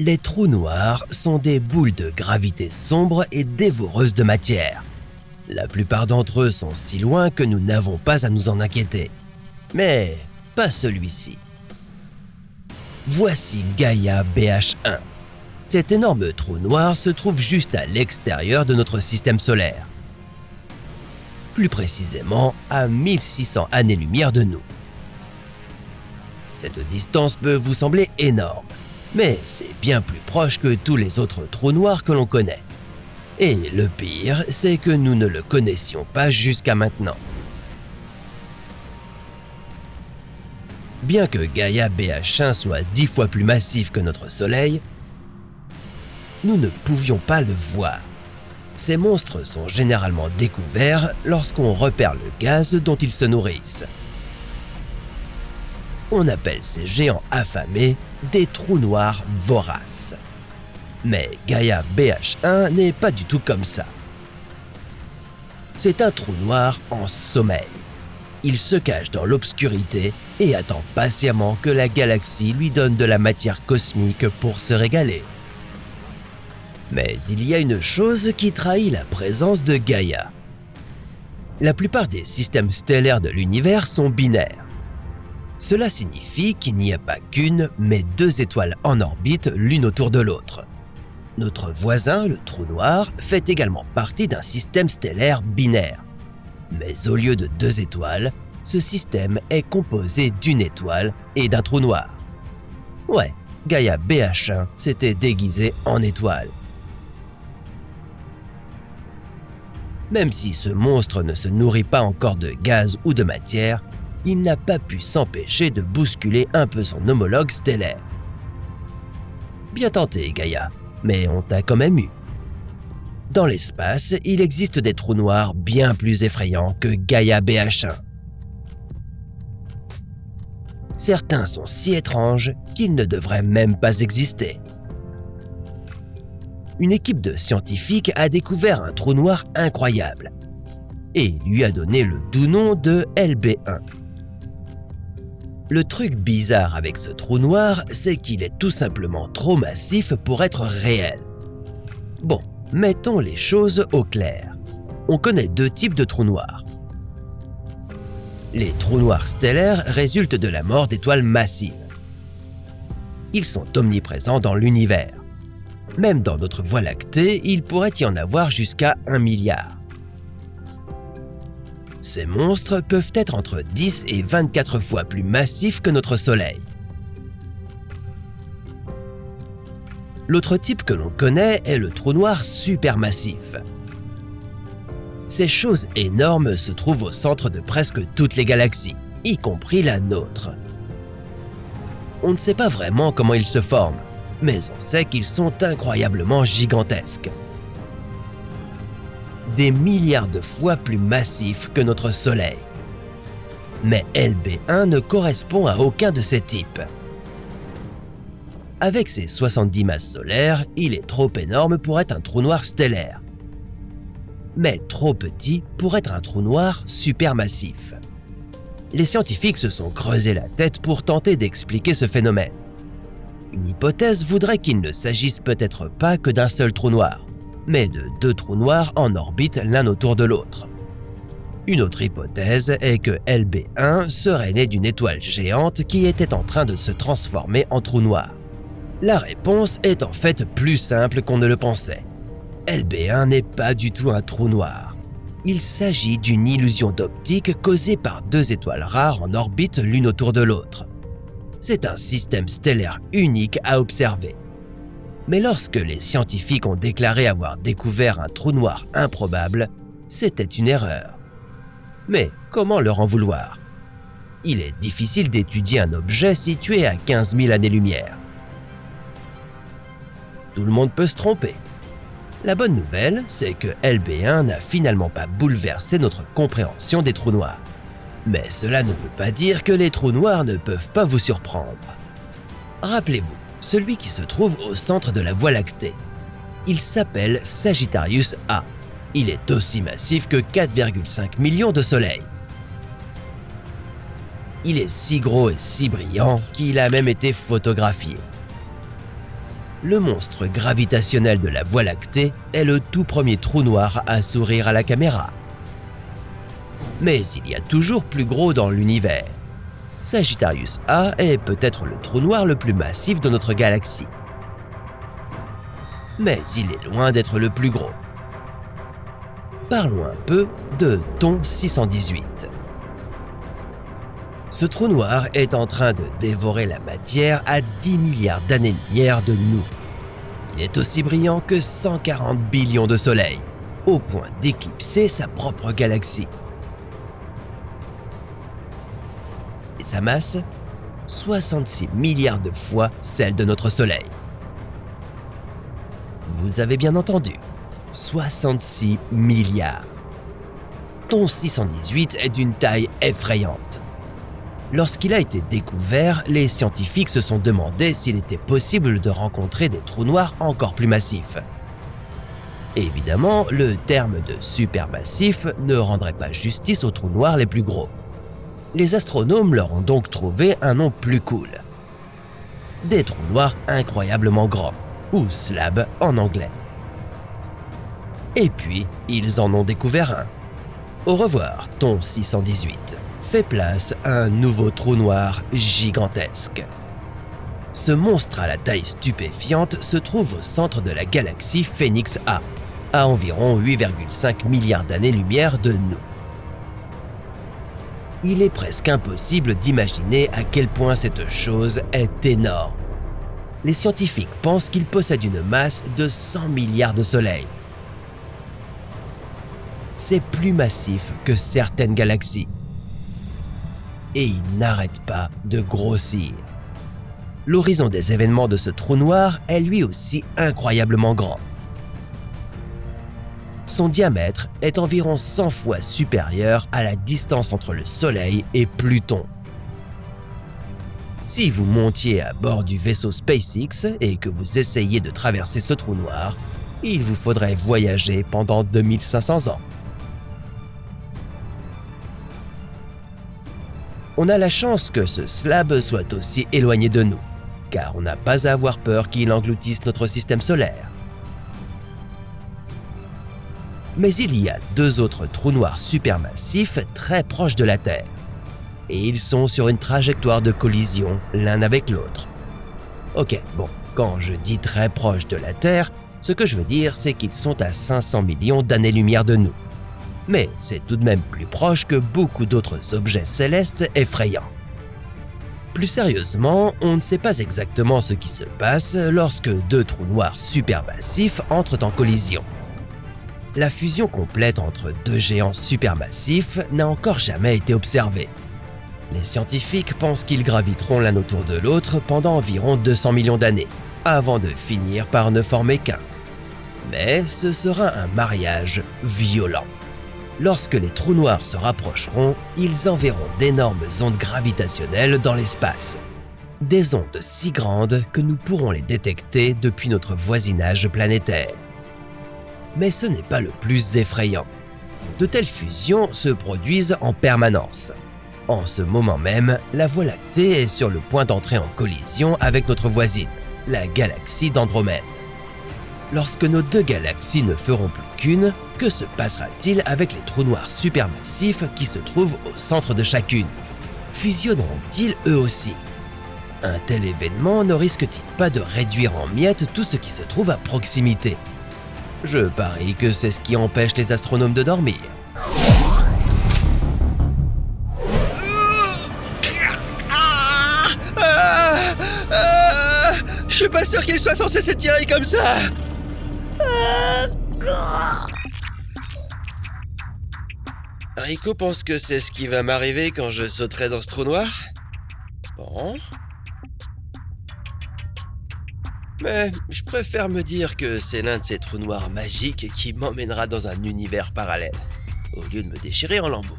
Les trous noirs sont des boules de gravité sombres et dévoreuses de matière. La plupart d'entre eux sont si loin que nous n'avons pas à nous en inquiéter. Mais pas celui-ci. Voici Gaïa BH1. Cet énorme trou noir se trouve juste à l'extérieur de notre système solaire. Plus précisément à 1600 années-lumière de nous. Cette distance peut vous sembler énorme, mais c'est bien plus proche que tous les autres trous noirs que l'on connaît. Et le pire, c'est que nous ne le connaissions pas jusqu'à maintenant. Bien que Gaïa BH1 soit 10 fois plus massif que notre Soleil, nous ne pouvions pas le voir. Ces monstres sont généralement découverts lorsqu'on repère le gaz dont ils se nourrissent. On appelle ces géants affamés des trous noirs voraces. Mais Gaïa BH1 n'est pas du tout comme ça. C'est un trou noir en sommeil. Il se cache dans l'obscurité et attend patiemment que la galaxie lui donne de la matière cosmique pour se régaler. Mais il y a une chose qui trahit la présence de Gaïa. La plupart des systèmes stellaires de l'univers sont binaires. Cela signifie qu'il n'y a pas qu'une, mais deux étoiles en orbite l'une autour de l'autre. Notre voisin, le trou noir, fait également partie d'un système stellaire binaire. Mais au lieu de deux étoiles, ce système est composé d'une étoile et d'un trou noir. Ouais, Gaïa BH1 s'était déguisé en étoile. Même si ce monstre ne se nourrit pas encore de gaz ou de matière, il n'a pas pu s'empêcher de bousculer un peu son homologue stellaire. Bien tenté, Gaïa, mais on t'a quand même eu. Dans l'espace, il existe des trous noirs bien plus effrayants que Gaïa BH1. Certains sont si étranges qu'ils ne devraient même pas exister. Une équipe de scientifiques a découvert un trou noir incroyable et lui a donné le doux nom de LB1. Le truc bizarre avec ce trou noir, c'est qu'il est tout simplement trop massif pour être réel. Bon, mettons les choses au clair. On connaît deux types de trous noirs. Les trous noirs stellaires résultent de la mort d'étoiles massives. Ils sont omniprésents dans l'univers. Même dans notre Voie lactée, il pourrait y en avoir jusqu'à 1 milliard. Ces monstres peuvent être entre 10 et 24 fois plus massifs que notre Soleil. L'autre type que l'on connaît est le trou noir supermassif. Ces choses énormes se trouvent au centre de presque toutes les galaxies, y compris la nôtre. On ne sait pas vraiment comment ils se forment, mais on sait qu'ils sont incroyablement gigantesques. Des milliards de fois plus massifs que notre Soleil. Mais LB1 ne correspond à aucun de ces types. Avec ses 70 masses solaires, il est trop énorme pour être un trou noir stellaire, mais trop petit pour être un trou noir supermassif. Les scientifiques se sont creusé la tête pour tenter d'expliquer ce phénomène. Une hypothèse voudrait qu'il ne s'agisse peut-être pas que d'un seul trou noir, mais de deux trous noirs en orbite l'un autour de l'autre. Une autre hypothèse est que LB1 serait né d'une étoile géante qui était en train de se transformer en trou noir. La réponse est en fait plus simple qu'on ne le pensait. LB1 n'est pas du tout un trou noir. Il s'agit d'une illusion d'optique causée par deux étoiles rares en orbite l'une autour de l'autre. C'est un système stellaire unique à observer. Mais lorsque les scientifiques ont déclaré avoir découvert un trou noir improbable, c'était une erreur. Mais comment leur en vouloir? Il est difficile d'étudier un objet situé à 15 000 années-lumière. Tout le monde peut se tromper. La bonne nouvelle, c'est que LB1 n'a finalement pas bouleversé notre compréhension des trous noirs. Mais cela ne veut pas dire que les trous noirs ne peuvent pas vous surprendre. Rappelez-vous, celui qui se trouve au centre de la Voie lactée. Il s'appelle Sagittarius A. Il est aussi massif que 4,5 millions de soleils. Il est si gros et si brillant qu'il a même été photographié. Le monstre gravitationnel de la Voie lactée est le tout premier trou noir à sourire à la caméra. Mais il y a toujours plus gros dans l'univers. Sagittarius A est peut-être le trou noir le plus massif de notre galaxie. Mais il est loin d'être le plus gros. Parlons un peu de Thon 618. Ce trou noir est en train de dévorer la matière à 10 milliards d'années-lumière de nous. Il est aussi brillant que 140 billions de soleils, au point d'éclipser sa propre galaxie. Et sa masse, 66 milliards de fois celle de notre Soleil. Vous avez bien entendu, 66 milliards. Thon 618 est d'une taille effrayante. Lorsqu'il a été découvert, les scientifiques se sont demandé s'il était possible de rencontrer des trous noirs encore plus massifs. Évidemment, le terme de supermassif ne rendrait pas justice aux trous noirs les plus gros. Les astronomes leur ont donc trouvé un nom plus cool. Des trous noirs incroyablement grands, ou slab en anglais. Et puis, ils en ont découvert un. Au revoir, Thon 618. Fait place à un nouveau trou noir gigantesque. Ce monstre à la taille stupéfiante se trouve au centre de la galaxie Phénix A, à environ 8,5 milliards d'années-lumière de nous. Il est presque impossible d'imaginer à quel point cette chose est énorme. Les scientifiques pensent qu'il possède une masse de 100 milliards de soleils. C'est plus massif que certaines galaxies. Et il n'arrête pas de grossir. L'horizon des événements de ce trou noir est lui aussi incroyablement grand. Son diamètre est environ 100 fois supérieur à la distance entre le Soleil et Pluton. Si vous montiez à bord du vaisseau SpaceX et que vous essayiez de traverser ce trou noir, il vous faudrait voyager pendant 2500 ans. On a la chance que ce slab soit aussi éloigné de nous, car on n'a pas à avoir peur qu'il engloutisse notre système solaire. Mais il y a deux autres trous noirs supermassifs très proches de la Terre. Et ils sont sur une trajectoire de collision l'un avec l'autre. Ok, bon, quand je dis très proches de la Terre, ce que je veux dire, c'est qu'ils sont à 500 millions d'années-lumière de nous. Mais c'est tout de même plus proche que beaucoup d'autres objets célestes effrayants. Plus sérieusement, on ne sait pas exactement ce qui se passe lorsque deux trous noirs supermassifs entrent en collision. La fusion complète entre deux géants supermassifs n'a encore jamais été observée. Les scientifiques pensent qu'ils graviteront l'un autour de l'autre pendant environ 200 millions d'années, avant de finir par ne former qu'un. Mais ce sera un mariage violent. Lorsque les trous noirs se rapprocheront, ils enverront d'énormes ondes gravitationnelles dans l'espace. Des ondes si grandes que nous pourrons les détecter depuis notre voisinage planétaire. Mais ce n'est pas le plus effrayant. De telles fusions se produisent en permanence. En ce moment même, la Voie lactée est sur le point d'entrer en collision avec notre voisine, la galaxie d'Andromède. Lorsque nos deux galaxies ne feront plus qu'une, que se passera-t-il avec les trous noirs supermassifs qui se trouvent au centre de chacune? Fusionneront-ils eux aussi? Un tel événement ne risque-t-il pas de réduire en miettes tout ce qui se trouve à proximité? Je parie que c'est ce qui empêche les astronomes de dormir. Je suis pas sûr qu'il soit censé s'étirer comme ça. Rico pense que c'est ce qui va m'arriver quand je sauterai dans ce trou noir. Bon. Mais je préfère me dire que c'est l'un de ces trous noirs magiques qui m'emmènera dans un univers parallèle, au lieu de me déchirer en lambeaux.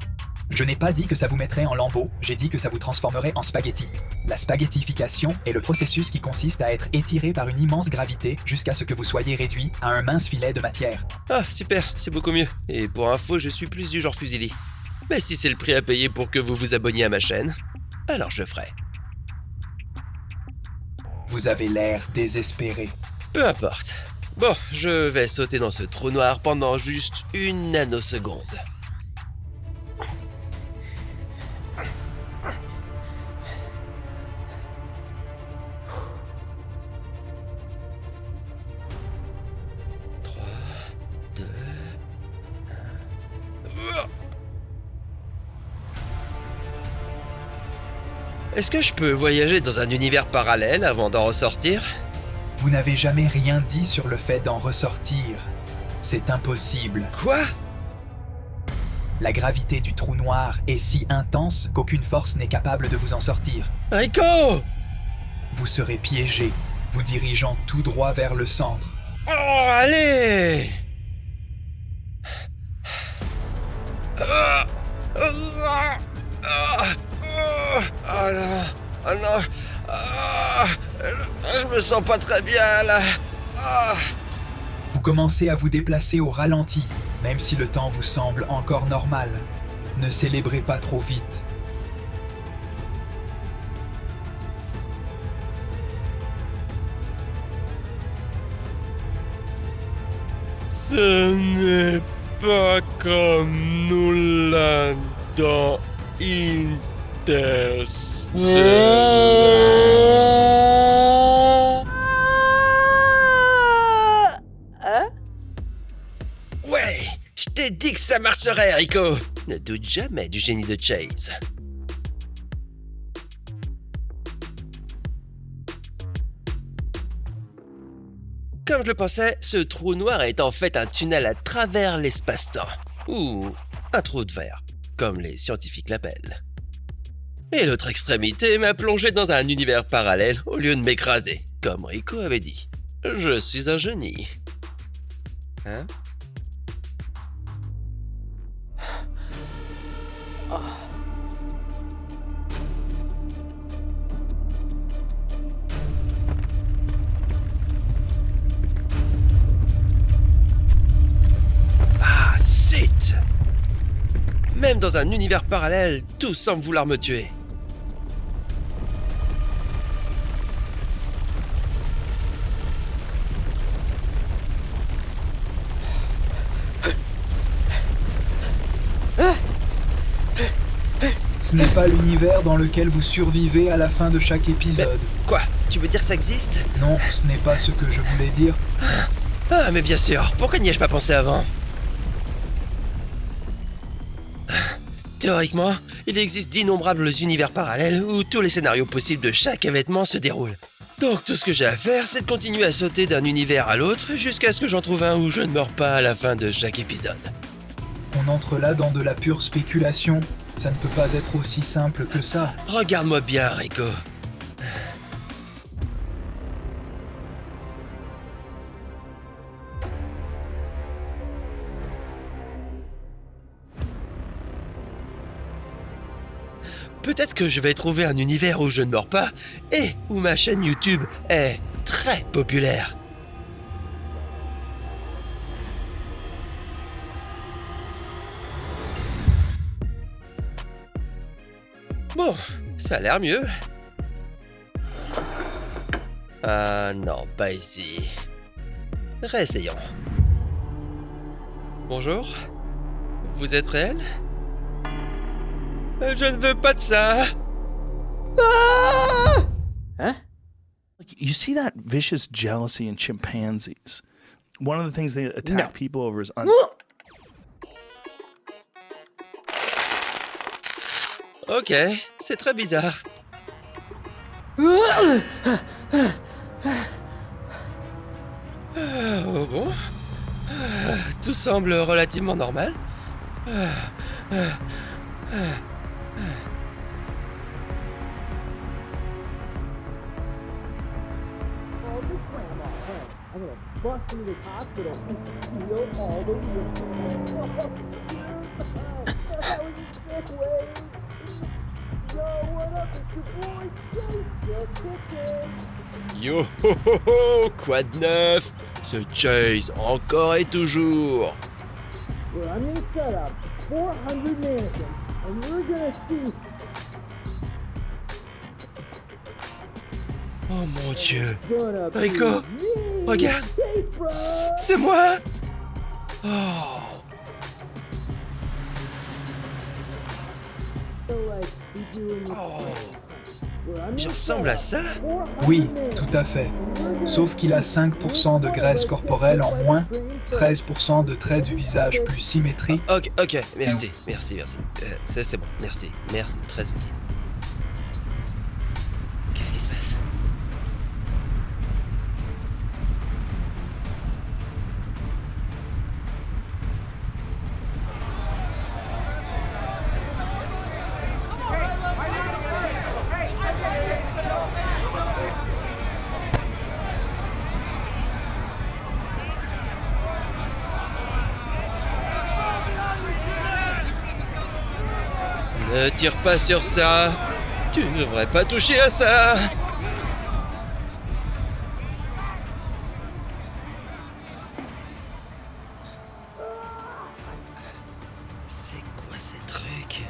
Je n'ai pas dit que ça vous mettrait en lambeaux, j'ai dit que ça vous transformerait en spaghetti. La spaghettification est le processus qui consiste à être étiré par une immense gravité jusqu'à ce que vous soyez réduit à un mince filet de matière. Ah, super, c'est beaucoup mieux. Et pour info, je suis plus du genre Fusili. Mais si c'est le prix à payer pour que vous vous abonniez à ma chaîne, alors je ferai. Vous avez l'air désespéré. Peu importe. Bon, je vais sauter dans ce trou noir pendant juste 1 nanoseconde. Est-ce que je peux voyager dans un univers parallèle avant d'en ressortir? Vous n'avez jamais rien dit sur le fait d'en ressortir. C'est impossible. Quoi? La gravité du trou noir est si intense qu'aucune force n'est capable de vous en sortir. Rico! Vous serez piégé, vous dirigeant tout droit vers le centre. Oh, allez! Oh non! Oh non! Je me sens pas très bien là! Vous commencez à vous déplacer au ralenti, même si le temps vous semble encore normal. Ne célébrez pas trop vite. Ce n'est pas comme Nolan dans Interstellar. Hein? Ouais, je t'ai dit que ça marcherait, Rico. Ne doute jamais du génie de Chase. Comme je le pensais, ce trou noir est en fait un tunnel à travers l'espace-temps. Ou un trou de verre, comme les scientifiques l'appellent. Et l'autre extrémité m'a plongé dans un univers parallèle au lieu de m'écraser, comme Rico avait dit. Je suis un génie. Hein? Ah, zut! Même dans un univers parallèle, tout semble vouloir me tuer. Ce n'est pas l'univers dans lequel vous survivez à la fin de chaque épisode. Mais quoi? Tu veux dire ça existe? Non, ce n'est pas ce que je voulais dire. Ah, mais bien sûr, pourquoi n'y ai-je pas pensé avant? Théoriquement, il existe d'innombrables univers parallèles où tous les scénarios possibles de chaque événement se déroulent. Donc tout ce que j'ai à faire, c'est de continuer à sauter d'un univers à l'autre jusqu'à ce que j'en trouve un où je ne meurs pas à la fin de chaque épisode. On entre là dans de la pure spéculation. Ça ne peut pas être aussi simple que ça. Regarde-moi bien, Rico. Peut-être que je vais trouver un univers où je ne meurs pas et où ma chaîne YouTube est très populaire. Bon, ça a l'air mieux. Ah non, pas ici. Réessayons. Bonjour. Vous êtes réel? Je ne veux pas de ça. Hein? You see that vicious jealousy in chimpanzees? One of the things they attack people over is Ok, c'est très bizarre. Oh bon. Tout semble relativement normal. I'm gonna bust into this hospital and steal all the wheels. That was a sick way. Yo, what up? It's your boy Chase, still kicking. Yo ho ho ho, quoi de neuf? C'est Chase, encore et toujours. Well, I'm gonna set up 400 mannequins, and we're gonna see. Oh mon Dieu. Gonna be Rico, me. regarde. Chase, bro. C'est moi. Oh. So, like, we doing this Oh. where I'm Je in ressemble à setup, ça? 400 Oui, men. tout à fait. Sauf qu'il a 5% de graisse corporelle en moins, 13% de traits du visage plus symétriques. Ok, merci. C'est bon, merci, très utile. Qu'est-ce qui se passe? Ne tire pas sur ça. Tu ne devrais pas toucher à ça. C'est quoi ces trucs?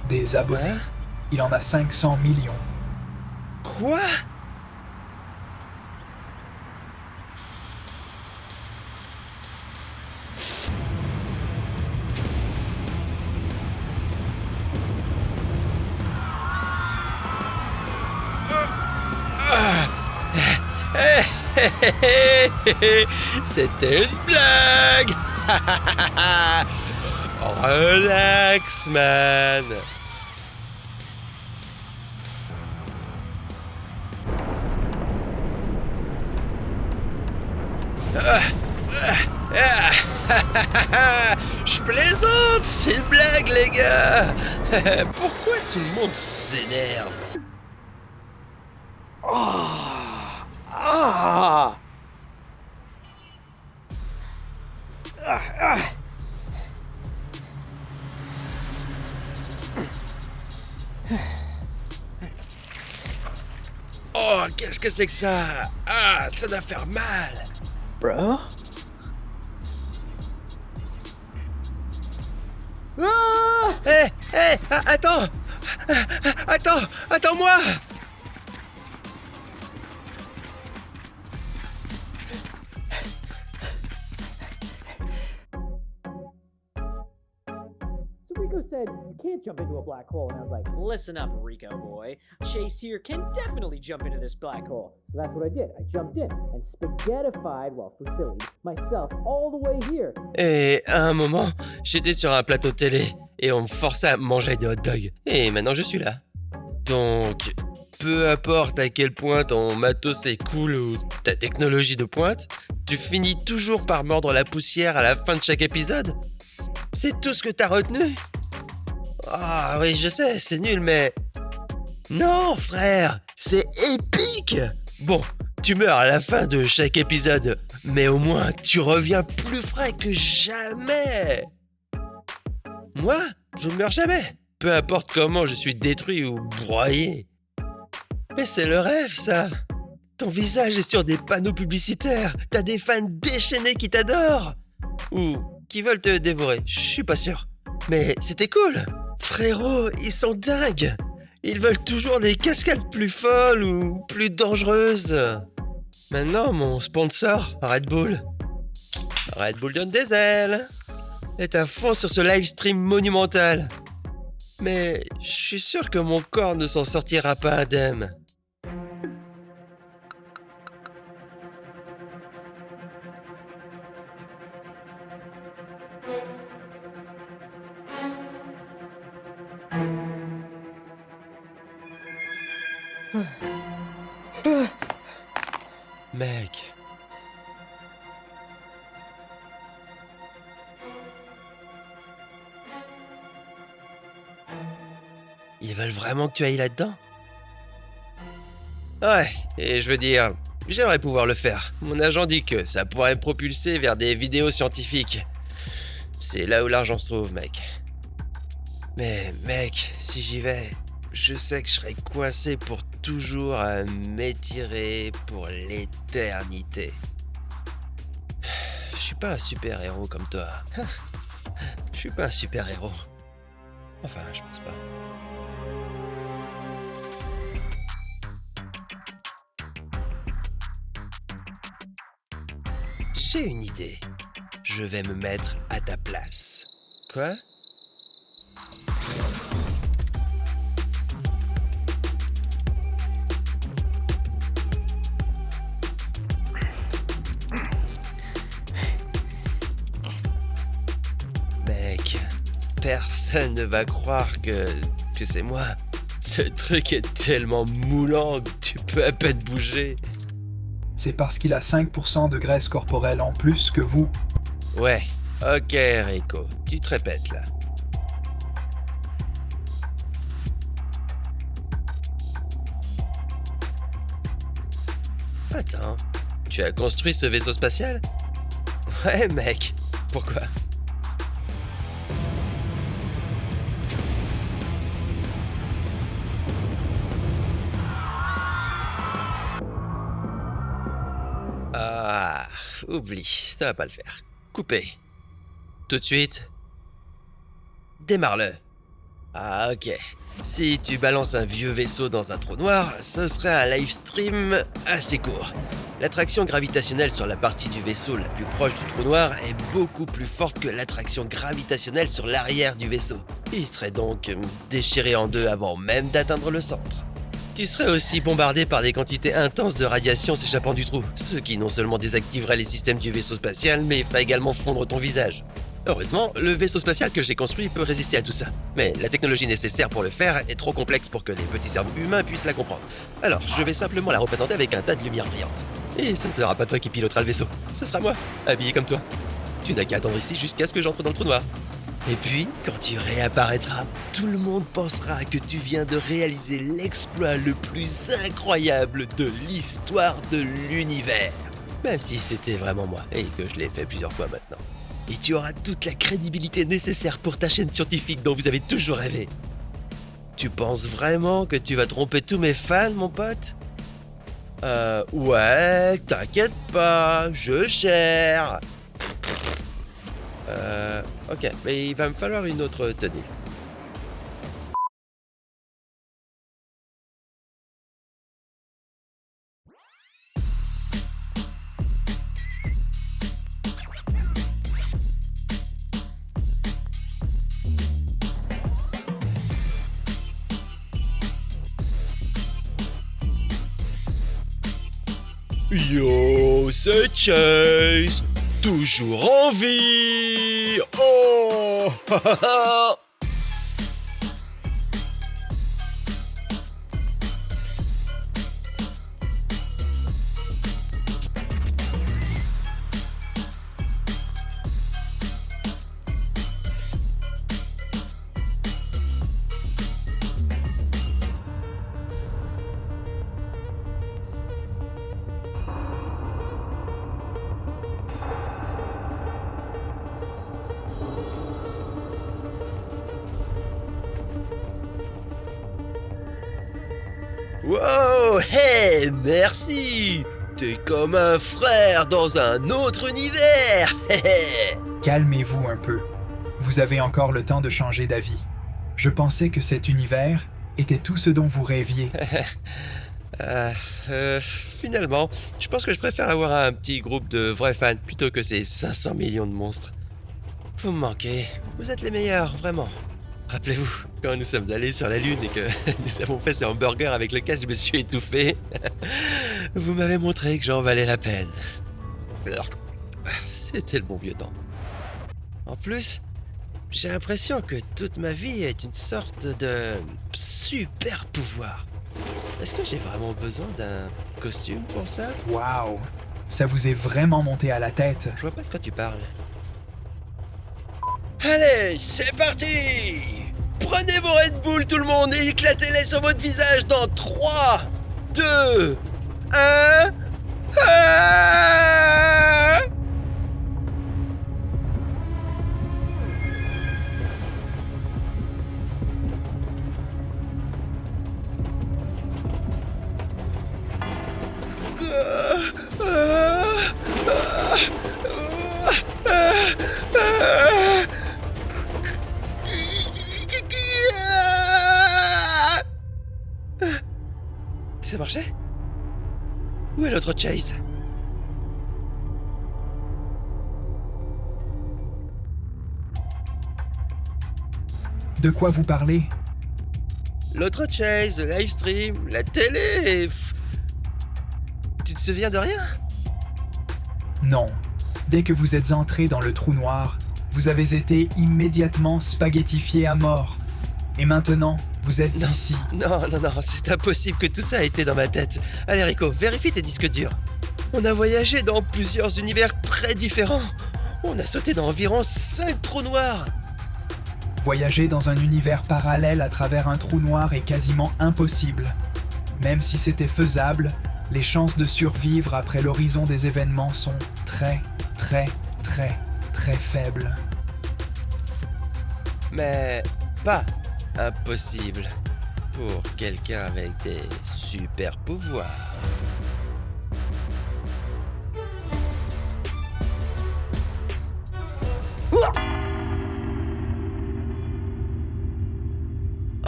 Des abonnés. Hein? Il en a 500 millions. Quoi? C'était une blague. Relax, man. Je plaisante, c'est une blague, les gars. Pourquoi tout le monde s'énerve? Oh, qu'est-ce que c'est que ça? Ah, ça doit faire mal. Bro? Ah! Attends-moi. So Rico said, you can't jump into a black hole. And I was like, Listen up, Rico boy. Chase here can definitely jump into this black hole. so that's what I did. I jumped in and spaghettified, well, fusilli, myself all the way here. Et à un moment, j'étais sur un plateau télé et on me forçait à manger des hot dogs. Et maintenant je suis là. Donc, peu importe à quel point ton matos est cool ou ta technologie de pointe, tu finis toujours par mordre la poussière à la fin de chaque épisode. C'est tout ce que t'as retenu? Ah oui, je sais, c'est nul, mais... Non, frère, c'est épique! Bon, tu meurs à la fin de chaque épisode, mais au moins tu reviens plus frais que jamais! Moi, je ne meurs jamais, peu importe comment je suis détruit ou broyé. Mais c'est le rêve, ça! Ton visage est sur des panneaux publicitaires, t'as des fans déchaînés qui t'adorent! Ou qui veulent te dévorer, je suis pas sûr. Mais c'était cool! Frérot, ils sont dingues! Ils veulent toujours des cascades plus folles ou plus dangereuses. Maintenant, mon sponsor, Red Bull donne des ailes. Est à fond sur ce live stream monumental. Mais je suis sûr que mon corps ne s'en sortira pas indemne. Mec. Ils veulent vraiment que tu ailles là-dedans? Ouais, et je veux dire, j'aimerais pouvoir le faire. Mon agent dit que ça pourrait me propulser vers des vidéos scientifiques. C'est là où l'argent se trouve, mec. Mais mec, si j'y vais, je sais que je serai coincé pour toujours à m'étirer pour l'éternité. Je suis pas un super-héros comme toi. Je suis pas un super-héros. Enfin, je pense pas. J'ai une idée. Je vais me mettre à ta place. Quoi? Mec, personne ne va croire que c'est moi. Ce truc est tellement moulant que tu peux à peine bouger. C'est parce qu'il a 5% de graisse corporelle en plus que vous. Ouais, ok Rico, tu te répètes là. Attends, tu as construit ce vaisseau spatial? Ouais mec, pourquoi? Ah, oublie, ça va pas le faire. Coupé. Tout de suite. Démarre-le. Ah ok. Si tu balances un vieux vaisseau dans un trou noir, ce serait un live stream assez court. L'attraction gravitationnelle sur la partie du vaisseau la plus proche du trou noir est beaucoup plus forte que l'attraction gravitationnelle sur l'arrière du vaisseau. Il serait donc déchiré en deux avant même d'atteindre le centre. Tu serais aussi bombardé par des quantités intenses de radiation s'échappant du trou, ce qui non seulement désactiverait les systèmes du vaisseau spatial, mais ferait également fondre ton visage. Heureusement, le vaisseau spatial que j'ai construit peut résister à tout ça. Mais la technologie nécessaire pour le faire est trop complexe pour que les petits cerveaux humains puissent la comprendre. Alors, je vais simplement la représenter avec un tas de lumière brillante. Et ça ne sera pas toi qui pilotera le vaisseau, ce sera moi, habillé comme toi. Tu n'as qu'à attendre ici jusqu'à ce que j'entre dans le trou noir. Et puis, quand tu réapparaîtras, tout le monde pensera que tu viens de réaliser l'exploit le plus incroyable de l'histoire de l'univers. Même si c'était vraiment moi, et que je l'ai fait plusieurs fois maintenant. Et tu auras toute la crédibilité nécessaire pour ta chaîne scientifique dont vous avez toujours rêvé. Tu penses vraiment que tu vas tromper tous mes fans, mon pote? Ouais, t'inquiète pas, je gère. Ok, mais il va me falloir une autre tenue. Yo, c'est Chase, toujours en vie. Oh, wow, hey, merci. T'es comme un frère dans un autre univers. Calmez-vous un peu. Vous avez encore le temps de changer d'avis. Je pensais que cet univers était tout ce dont vous rêviez. Finalement, je pense que je préfère avoir un petit groupe de vrais fans plutôt que ces 500 millions de monstres. Vous me manquez. Vous êtes les meilleurs, vraiment. Rappelez-vous, quand nous sommes allés sur la Lune et que nous avons fait ce hamburger avec lequel je me suis étouffé, vous m'avez montré que j'en valais la peine. Alors, c'était le bon vieux temps. En plus, j'ai l'impression que toute ma vie est une sorte de super pouvoir. Est-ce que j'ai vraiment besoin d'un costume pour ça? Waouh! Ça vous est vraiment monté à la tête. Je vois pas de quoi tu parles. Allez, c'est parti! Prenez vos Red Bull tout le monde et éclatez-les sur votre visage dans 3, 2, 1... Ah! Ça marchait? Où est l'autre Chase? De quoi vous parlez? L'autre chase, le live stream, la télé... Tu te souviens de rien? Non. Dès que vous êtes entré dans le trou noir, vous avez été immédiatement spaghettifié à mort. Et maintenant, vous êtes ici. Non, c'est impossible que tout ça ait été dans ma tête. Allez Rico, vérifie tes disques durs. On a voyagé dans plusieurs univers très différents. On a sauté dans environ 5 trous noirs. Voyager dans un univers parallèle à travers un trou noir est quasiment impossible. Même si c'était faisable, les chances de survivre après l'horizon des événements sont très faibles. Mais pas impossible pour quelqu'un avec des super pouvoirs.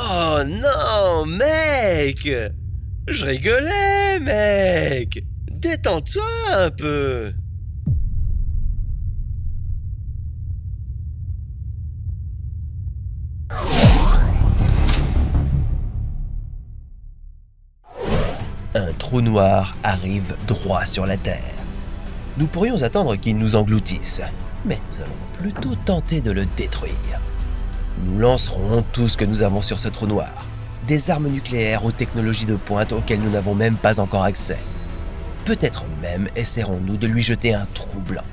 Oh non, mec! Je rigolais, mec! Détends-toi un peu! Un trou noir arrive droit sur la Terre. Nous pourrions attendre qu'il nous engloutisse, mais nous allons plutôt tenter de le détruire. Nous lancerons tout ce que nous avons sur ce trou noir. Des armes nucléaires aux technologies de pointe auxquelles nous n'avons même pas encore accès. Peut-être même essaierons-nous de lui jeter un trou blanc.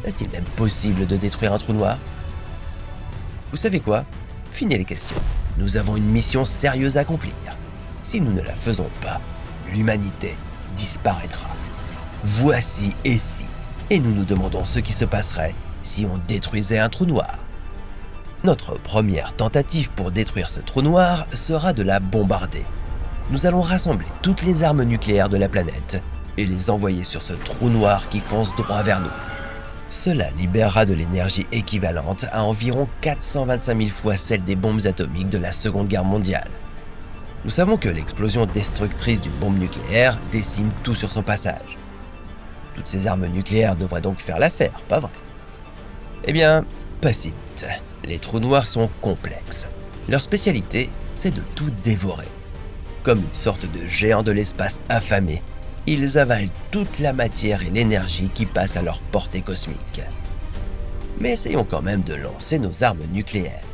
Est-il même possible de détruire un trou noir? Vous savez quoi? Finis les questions. Nous avons une mission sérieuse à accomplir. Si nous ne la faisons pas, l'humanité disparaîtra. Voici et si. Et nous nous demandons ce qui se passerait si on détruisait un trou noir. Notre première tentative pour détruire ce trou noir sera de la bombarder. Nous allons rassembler toutes les armes nucléaires de la planète et les envoyer sur ce trou noir qui fonce droit vers nous. Cela libérera de l'énergie équivalente à environ 425 000 fois celle des bombes atomiques de la Seconde Guerre mondiale. Nous savons que l'explosion destructrice d'une bombe nucléaire décime tout sur son passage. Toutes ces armes nucléaires devraient donc faire l'affaire, pas vrai? Eh bien, pas si vite. Les trous noirs sont complexes. Leur spécialité, c'est de tout dévorer. Comme une sorte de géant de l'espace affamé, ils avalent toute la matière et l'énergie qui passent à leur portée cosmique. Mais essayons quand même de lancer nos armes nucléaires.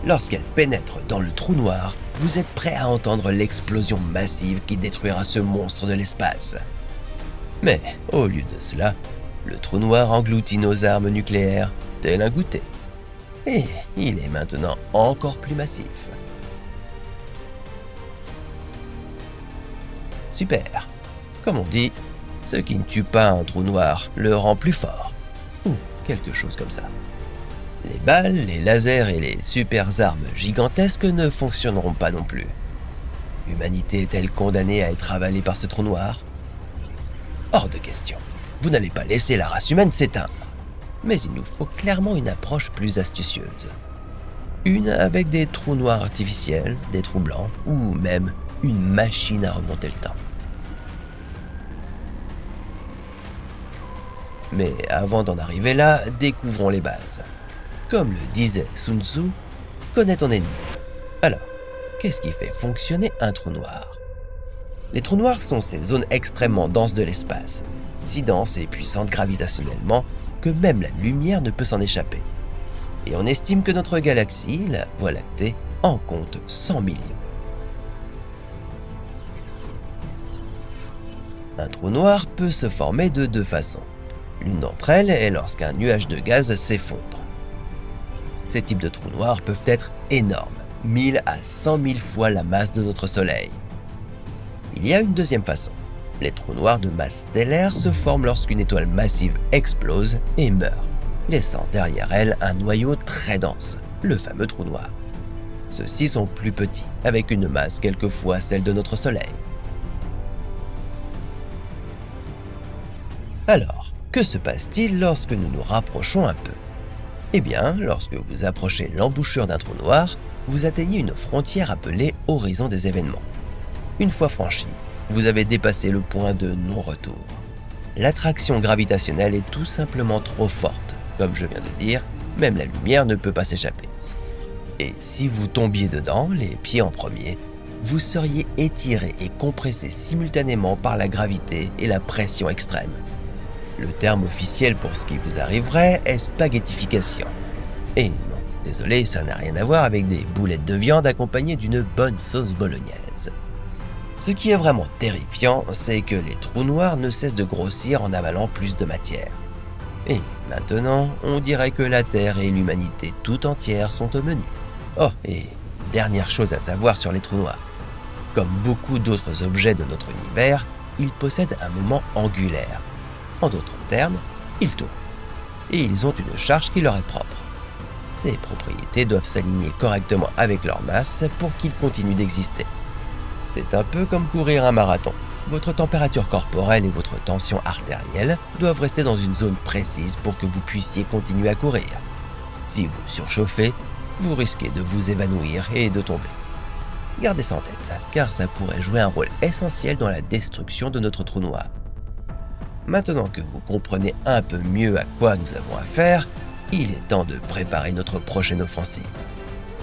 Lorsqu'elles pénètrent dans le trou noir, vous êtes prêts à entendre l'explosion massive qui détruira ce monstre de l'espace. Mais, au lieu de cela, le trou noir engloutit nos armes nucléaires tel un goûter. Et il est maintenant encore plus massif. Super. Comme on dit, ce qui ne tue pas un trou noir le rend plus fort. Ou quelque chose comme ça. Les balles, les lasers et les super armes gigantesques ne fonctionneront pas non plus. L'humanité est-elle condamnée à être avalée par ce trou noir? Hors de question. Vous n'allez pas laisser la race humaine s'éteindre. Mais il nous faut clairement une approche plus astucieuse. Une avec des trous noirs artificiels, des trous blancs, ou même une machine à remonter le temps. Mais avant d'en arriver là, découvrons les bases. Comme le disait Sun Tzu, connais ton ennemi. Alors, qu'est-ce qui fait fonctionner un trou noir? Les trous noirs sont ces zones extrêmement denses de l'espace, si denses et puissantes gravitationnellement que même la lumière ne peut s'en échapper. Et on estime que notre galaxie, la Voie lactée, en compte 100 millions. Un trou noir peut se former de deux façons. L'une d'entre elles est lorsqu'un nuage de gaz s'effondre. Ces types de trous noirs peuvent être énormes, 1000 à 100 000 fois la masse de notre Soleil. Il y a une deuxième façon. Les trous noirs de masse stellaire se forment lorsqu'une étoile massive explose et meurt, laissant derrière elle un noyau très dense, le fameux trou noir. Ceux-ci sont plus petits, avec une masse quelquefois celle de notre Soleil. Alors, que se passe-t-il lorsque nous nous rapprochons un peu? Eh bien, lorsque vous approchez l'embouchure d'un trou noir, vous atteignez une frontière appelée horizon des événements. Une fois franchi, vous avez dépassé le point de non-retour. L'attraction gravitationnelle est tout simplement trop forte. Comme je viens de dire, même la lumière ne peut pas s'échapper. Et si vous tombiez dedans, les pieds en premier, vous seriez étiré et compressé simultanément par la gravité et la pression extrême. Le terme officiel pour ce qui vous arriverait est spaghettification. Et non, désolé, ça n'a rien à voir avec des boulettes de viande accompagnées d'une bonne sauce bolognaise. Ce qui est vraiment terrifiant, c'est que les trous noirs ne cessent de grossir en avalant plus de matière. Et maintenant, on dirait que la Terre et l'humanité tout entière sont au menu. Oh, et dernière chose à savoir sur les trous noirs. Comme beaucoup d'autres objets de notre univers, ils possèdent un moment angulaire. En d'autres termes, ils tournent. Et ils ont une charge qui leur est propre. Ces propriétés doivent s'aligner correctement avec leur masse pour qu'ils continuent d'exister. C'est un peu comme courir un marathon. Votre température corporelle et votre tension artérielle doivent rester dans une zone précise pour que vous puissiez continuer à courir. Si vous surchauffez, vous risquez de vous évanouir et de tomber. Gardez ça en tête, car ça pourrait jouer un rôle essentiel dans la destruction de notre trou noir. Maintenant que vous comprenez un peu mieux à quoi nous avons affaire, il est temps de préparer notre prochaine offensive.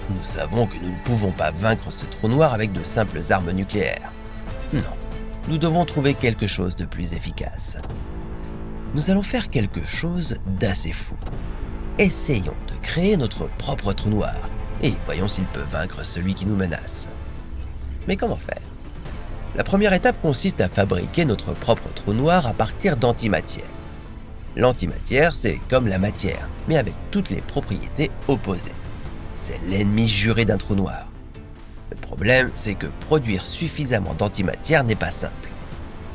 Nous savons que nous ne pouvons pas vaincre ce trou noir avec de simples armes nucléaires. Non, nous devons trouver quelque chose de plus efficace. Nous allons faire quelque chose d'assez fou. Essayons de créer notre propre trou noir et voyons s'il peut vaincre celui qui nous menace. Mais comment faire ? La première étape consiste à fabriquer notre propre trou noir à partir d'antimatière. L'antimatière, c'est comme la matière, mais avec toutes les propriétés opposées. C'est l'ennemi juré d'un trou noir. Le problème, c'est que produire suffisamment d'antimatière n'est pas simple.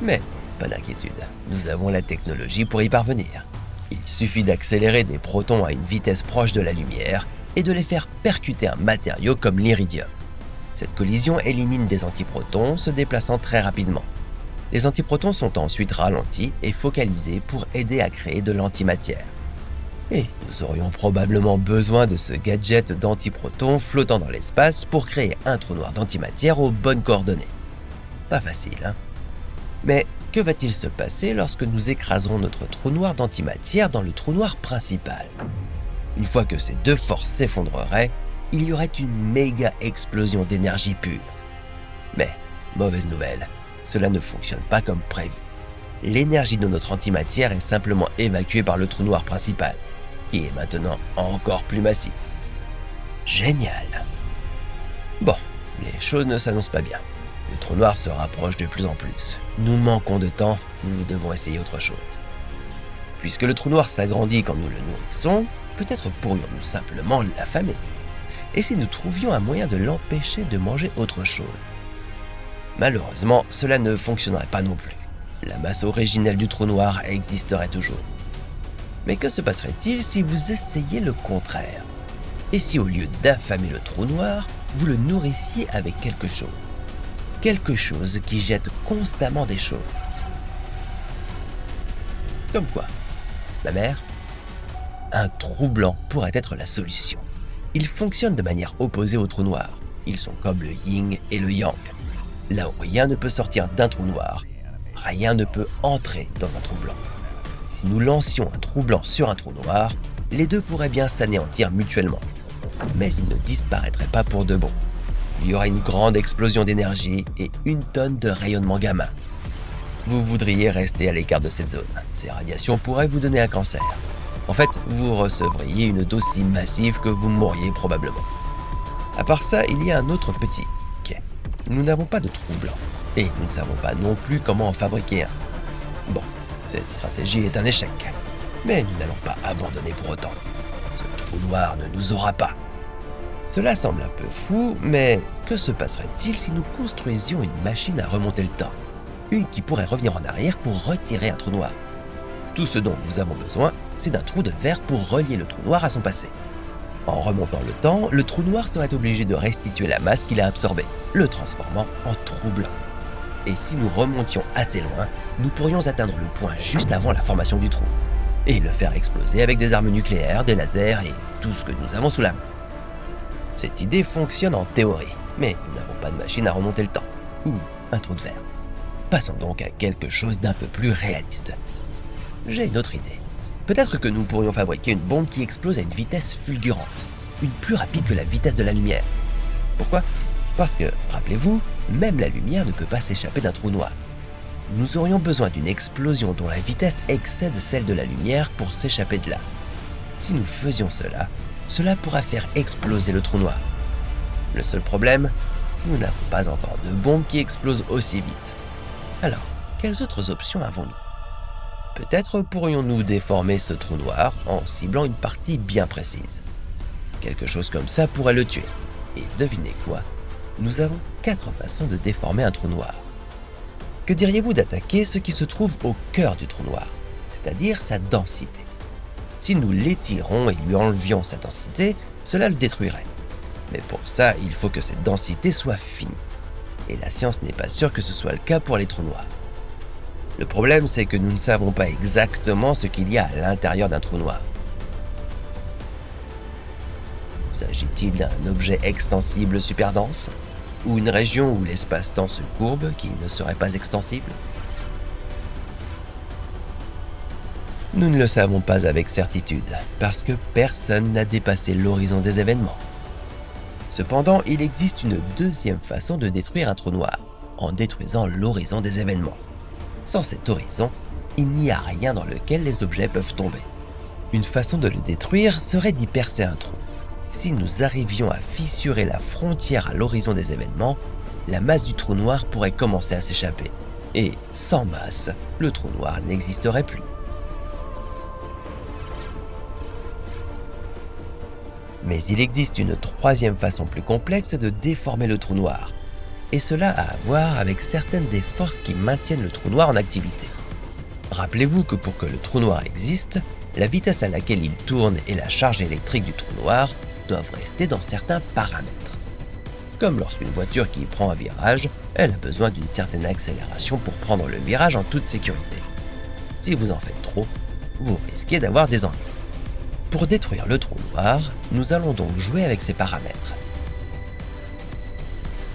Mais pas d'inquiétude, nous avons la technologie pour y parvenir. Il suffit d'accélérer des protons à une vitesse proche de la lumière et de les faire percuter un matériau comme l'iridium. Cette collision élimine des antiprotons se déplaçant très rapidement. Les antiprotons sont ensuite ralentis et focalisés pour aider à créer de l'antimatière. Et nous aurions probablement besoin de ce gadget d'antiprotons flottant dans l'espace pour créer un trou noir d'antimatière aux bonnes coordonnées. Pas facile, hein ? Mais que va-t-il se passer lorsque nous écraserons notre trou noir d'antimatière dans le trou noir principal ? Une fois que ces deux forces s'effondreraient, il y aurait une méga explosion d'énergie pure. Mais, mauvaise nouvelle, cela ne fonctionne pas comme prévu. L'énergie de notre antimatière est simplement évacuée par le trou noir principal, qui est maintenant encore plus massif. Génial! Bon, les choses ne s'annoncent pas bien. Le trou noir se rapproche de plus en plus. Nous manquons de temps, nous devons essayer autre chose. Puisque le trou noir s'agrandit quand nous le nourrissons, peut-être pourrions-nous simplement l'affamer. Et si nous trouvions un moyen de l'empêcher de manger autre chose ? Malheureusement, cela ne fonctionnerait pas non plus. La masse originelle du trou noir existerait toujours. Mais que se passerait-il si vous essayiez le contraire ? Et si au lieu d'affamer le trou noir, vous le nourrissiez avec quelque chose ? Quelque chose qui jette constamment des choses. Comme quoi ? Ma mère ? Un trou blanc pourrait être la solution. Ils fonctionnent de manière opposée au trou noir. Ils sont comme le yin et le yang. Là où rien ne peut sortir d'un trou noir, rien ne peut entrer dans un trou blanc. Si nous lancions un trou blanc sur un trou noir, les deux pourraient bien s'anéantir mutuellement. Mais ils ne disparaîtraient pas pour de bon. Il y aura une grande explosion d'énergie et une tonne de rayonnement gamma. Vous voudriez rester à l'écart de cette zone. Ces radiations pourraient vous donner un cancer. En fait, vous recevriez une dose si massive que vous mourriez probablement. À part ça, il y a un autre petit hic. Nous n'avons pas de trou blanc. Et nous ne savons pas non plus comment en fabriquer un. Bon, cette stratégie est un échec. Mais nous n'allons pas abandonner pour autant. Ce trou noir ne nous aura pas. Cela semble un peu fou, mais que se passerait-il si nous construisions une machine à remonter le temps ? Une qui pourrait revenir en arrière pour retirer un trou noir. Tout ce dont nous avons besoin, c'est d'un trou de verre pour relier le trou noir à son passé. En remontant le temps, le trou noir serait obligé de restituer la masse qu'il a absorbée, le transformant en trou blanc. Et si nous remontions assez loin, nous pourrions atteindre le point juste avant la formation du trou, et le faire exploser avec des armes nucléaires, des lasers et tout ce que nous avons sous la main. Cette idée fonctionne en théorie, mais nous n'avons pas de machine à remonter le temps, ou un trou de verre. Passons donc à quelque chose d'un peu plus réaliste. J'ai une autre idée. Peut-être que nous pourrions fabriquer une bombe qui explose à une vitesse fulgurante. une plus rapide que la vitesse de la lumière. Pourquoi ? Parce que, rappelez-vous, même la lumière ne peut pas s'échapper d'un trou noir. Nous aurions besoin d'une explosion dont la vitesse excède celle de la lumière pour s'échapper de là. Si nous faisions cela, cela pourra faire exploser le trou noir. Le seul problème, nous n'avons pas encore de bombe qui explose aussi vite. Alors, quelles autres options avons-nous ? Peut-être pourrions-nous déformer ce trou noir en ciblant une partie bien précise. Quelque chose comme ça pourrait le tuer. Et devinez quoi ? Nous avons 4 façons de déformer un trou noir. Que diriez-vous d'attaquer ce qui se trouve au cœur du trou noir, c'est-à-dire sa densité ? Si nous l'étirons et lui enlevions sa densité, cela le détruirait. Mais pour ça, il faut que cette densité soit finie. Et la science n'est pas sûre que ce soit le cas pour les trous noirs. Le problème, c'est que nous ne savons pas exactement ce qu'il y a à l'intérieur d'un trou noir. S'agit-il d'un objet extensible super dense ? Ou une région où l'espace-temps se courbe qui ne serait pas extensible ? Nous ne le savons pas avec certitude, parce que personne n'a dépassé l'horizon des événements. Cependant, il existe une deuxième façon de détruire un trou noir, en détruisant l'horizon des événements. Sans cet horizon, il n'y a rien dans lequel les objets peuvent tomber. Une façon de le détruire serait d'y percer un trou. Si nous arrivions à fissurer la frontière à l'horizon des événements, la masse du trou noir pourrait commencer à s'échapper. Et sans masse, le trou noir n'existerait plus. Mais il existe une troisième façon plus complexe de déformer le trou noir. Et cela a à voir avec certaines des forces qui maintiennent le trou noir en activité. Rappelez-vous que pour que le trou noir existe, la vitesse à laquelle il tourne et la charge électrique du trou noir doivent rester dans certains paramètres. Comme lorsqu'une voiture qui prend un virage, elle a besoin d'une certaine accélération pour prendre le virage en toute sécurité. Si vous en faites trop, vous risquez d'avoir des ennuis. Pour détruire le trou noir, nous allons donc jouer avec ces paramètres.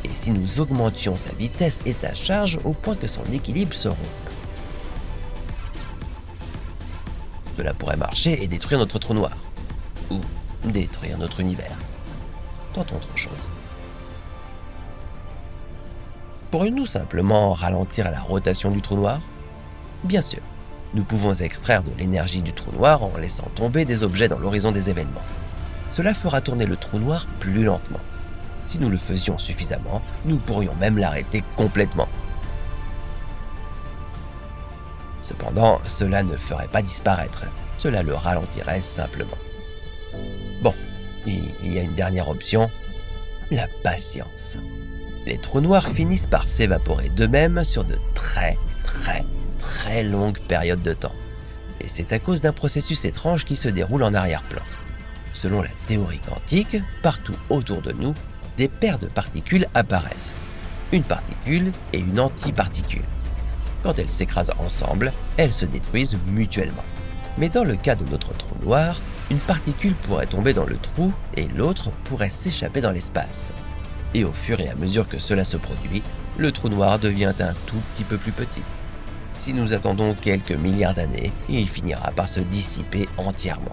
Et si nous augmentions sa vitesse et sa charge au point que son équilibre se rompe ? Cela pourrait marcher et détruire notre trou noir. Ou détruire notre univers. Tentons autre chose. Pourrions-nous simplement ralentir la rotation du trou noir ? Bien sûr, nous pouvons extraire de l'énergie du trou noir en laissant tomber des objets dans l'horizon des événements. Cela fera tourner le trou noir plus lentement. Si nous le faisions suffisamment, nous pourrions même l'arrêter complètement. Cependant, cela ne ferait pas disparaître, cela le ralentirait simplement. Bon, il y a une dernière option, la patience. Les trous noirs finissent par s'évaporer d'eux-mêmes sur de très longues périodes de temps. Et c'est à cause d'un processus étrange qui se déroule en arrière-plan. Selon la théorie quantique, partout autour de nous, des paires de particules apparaissent. Une particule et une antiparticule. Quand elles s'écrasent ensemble, elles se détruisent mutuellement. Mais dans le cas de notre trou noir, une particule pourrait tomber dans le trou et l'autre pourrait s'échapper dans l'espace. Et au fur et à mesure que cela se produit, le trou noir devient un tout petit peu plus petit. Si nous attendons quelques milliards d'années, il finira par se dissiper entièrement.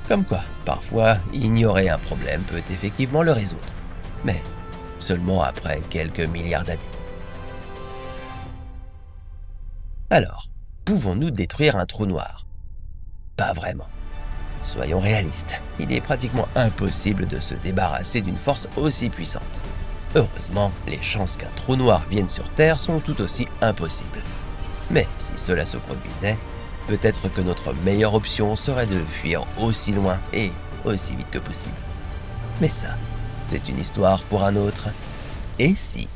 Comme quoi, parfois, ignorer un problème peut effectivement le résoudre. Mais seulement après quelques milliards d'années. Alors, pouvons-nous détruire un trou noir ? Pas vraiment. Soyons réalistes, il est pratiquement impossible de se débarrasser d'une force aussi puissante. Heureusement, les chances qu'un trou noir vienne sur Terre sont tout aussi impossibles. Mais si cela se produisait, peut-être que notre meilleure option serait de fuir aussi loin et aussi vite que possible. Mais ça, c'est une histoire pour un autre. Et si